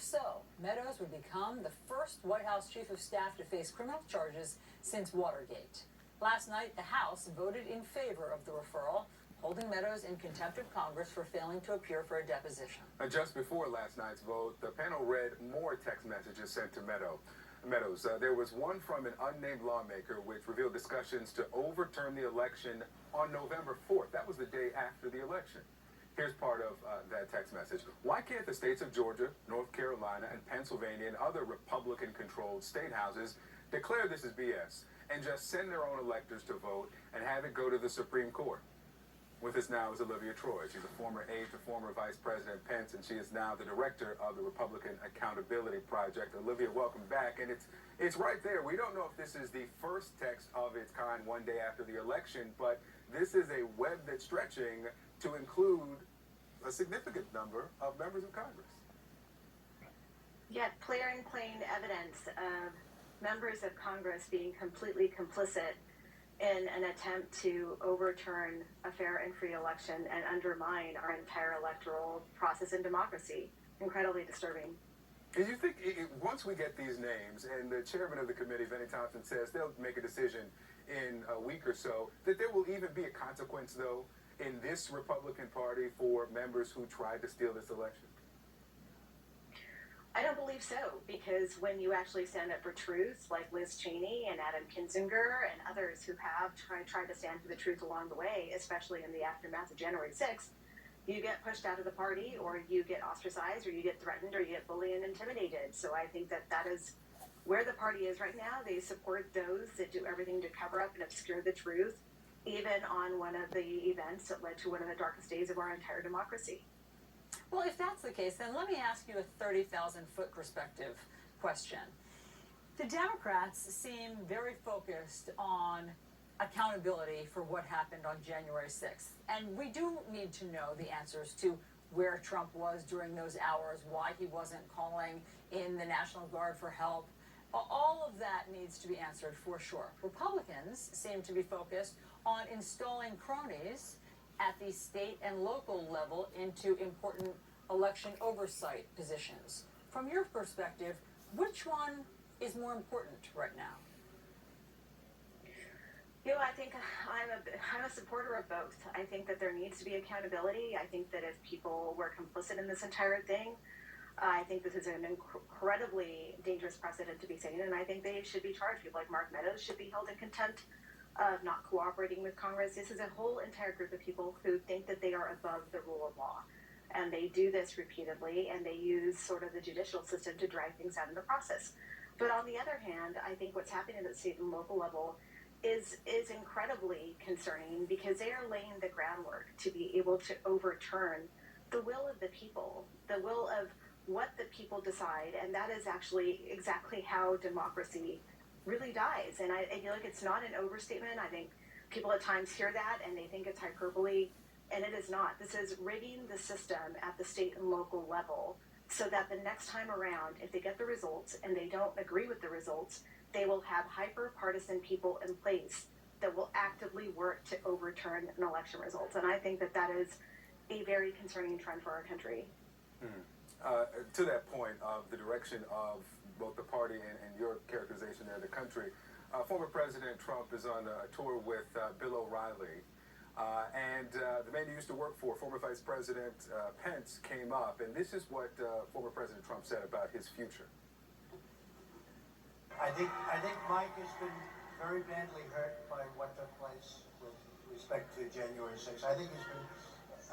so, Meadows would become the first White House chief of staff to face criminal charges since Watergate. Last night, the House voted in favor of the referral, holding Meadows in contempt of Congress for failing to appear for a deposition. Just before last night's vote, the panel read more text messages sent to Meadows. There was one from an unnamed lawmaker which revealed discussions to overturn the election on November 4th. That was the day after the election. Here's part of that text message. Why can't the states of Georgia, North Carolina, and Pennsylvania and other Republican-controlled state houses declare this is BS and just send their own electors to vote and have it go to the Supreme Court? With us now is Olivia Troy. She's a former aide to former Vice President Pence, and she is now the director of the Republican Accountability Project. Olivia, welcome back. And it's right there. We don't know if this is the first text of its kind one day after the election, but this is a web that's stretching to include a significant number of members of Congress. Yet clear and plain evidence of members of Congress being completely complicit in an attempt to overturn a fair and free election and undermine our entire electoral process and democracy. Incredibly disturbing. And you think once we get these names and the chairman of the committee, Benny Thompson, says they'll make a decision in a week or so, that there will even be a consequence, though, in this Republican Party for members who tried to steal this election? I don't believe so, because when you actually stand up for truth, like Liz Cheney and Adam Kinzinger and others who have tried to stand for the truth along the way, especially in the aftermath of January 6th, you get pushed out of the party, or you get ostracized, or you get threatened, or you get bullied and intimidated. So I think that is where the party is right now. They support those that do everything to cover up and obscure the truth, even on one of the events that led to one of the darkest days of our entire democracy. Well, if that's the case, then let me ask you a 30,000-foot perspective question. The Democrats seem very focused on accountability for what happened on January 6th. And we do need to know the answers to where Trump was during those hours, why he wasn't calling in the National Guard for help. All of that needs to be answered for sure. Republicans seem to be focused on installing cronies at the state and local level into important election oversight positions. From your perspective, which one is more important right now? You know, I think I'm a supporter of both. I think that there needs to be accountability. I think that if people were complicit in this entire thing, I think this is an incredibly dangerous precedent to be setting, and I think they should be charged. People like Mark Meadows should be held in contempt of not cooperating with Congress. This is a whole entire group of people who think that they are above the rule of law. And they do this repeatedly, and they use sort of the judicial system to drag things out in the process. But on the other hand, I think what's happening at the state and local level is incredibly concerning, because they are laying the groundwork to be able to overturn the will of the people, the will of what the people decide. And that is actually exactly how democracy really dies. And I feel like it's not an overstatement. I think people at times hear that and they think it's hyperbole, and it is not. This is rigging the system at the state and local level so that the next time around, if they get the results and they don't agree with the results, they will have hyper-partisan people in place that will actively work to overturn an election result. And I think that that is a very concerning trend for our country. To that point of the direction of both the party and your characterization there of the country, former President Trump is on a tour with Bill O'Reilly. And the man you used to work for, former Vice President Pence, came up. And this is what former President Trump said about his future. I think Mike has been very badly hurt by what took place with respect to January 6th.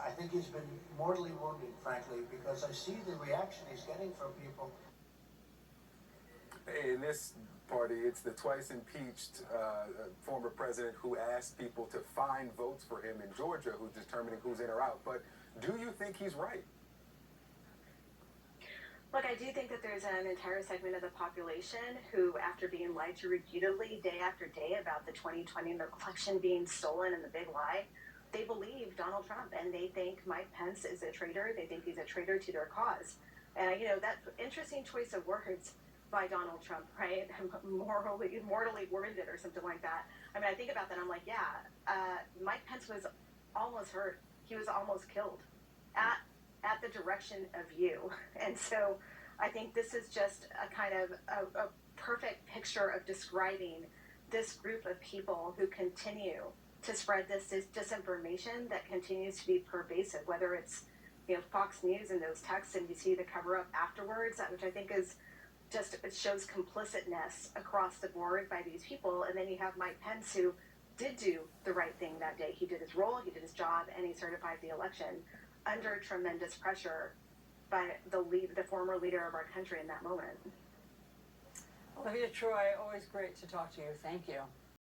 I think he's been mortally wounded, frankly, because I see the reaction he's getting from people. In this party, it's the twice impeached former president who asked people to find votes for him in Georgia, who's determining who's in or out. But do you think he's right? Look, I do think that there's an entire segment of the population who, after being lied to repeatedly day after day about the 2020 election being stolen and the big lie, they believe Donald Trump, and they think Mike Pence is a traitor. They think he's a traitor to their cause. And, that interesting choice of words by Donald Trump, right? Mortally wounded or something like that. I mean, I think about that, I'm like, Mike Pence was almost hurt. He was almost killed at the direction of you. And so I think this is just a kind of a perfect picture of describing this group of people who continue to spread this disinformation that continues to be pervasive, whether it's Fox News and those texts, and you see the cover up afterwards, which I think is just, it shows complicitness across the board by these people. And then you have Mike Pence, who did do the right thing that day. He did his role, he did his job, and he certified the election under tremendous pressure by the former leader of our country in that moment. Olivia Troy, always great to talk to you. Thank you.